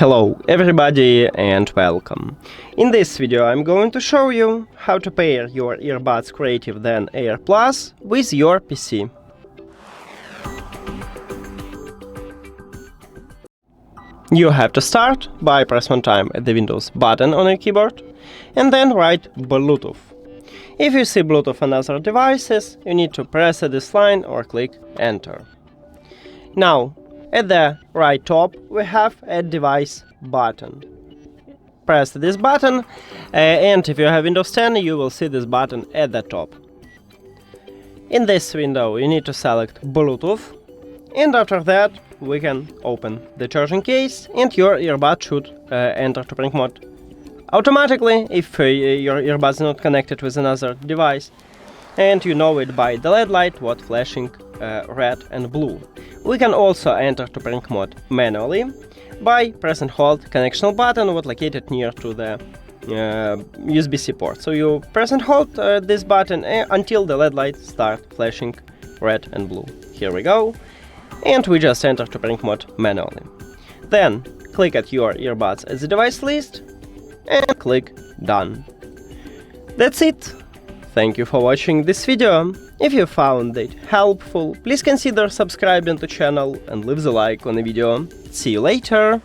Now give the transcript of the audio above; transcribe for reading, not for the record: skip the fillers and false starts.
Hello everybody and welcome. In this video I'm going to show you how to pair your Earbuds CREATIVE Zen Air Plus with your PC. You have to start by press one time the Windows button on your keyboard and then write Bluetooth. If you see Bluetooth on other devices, you need to press this line or click Enter. Now, at the right top, we have a device button. Press this button, and if you have Windows 10, you will see this button at the top. In this window, you need to select Bluetooth, and after that, we can open the charging case, and your earbud should enter to prank mode automatically if your earbuds is not connected with another device, and you know it by the LED light what flashing red and blue. We can also enter to prank mode manually by press and hold connection button what located near to the USB-C port. So you press and hold this button until the LED light start flashing red and blue. Here we go, and we just enter to prank mode manually. Then click at your earbuds as the device list and click Done. That's it. Thank you for watching this video. If you found it helpful, please consider subscribing to the channel and leave the like on the video. See you later!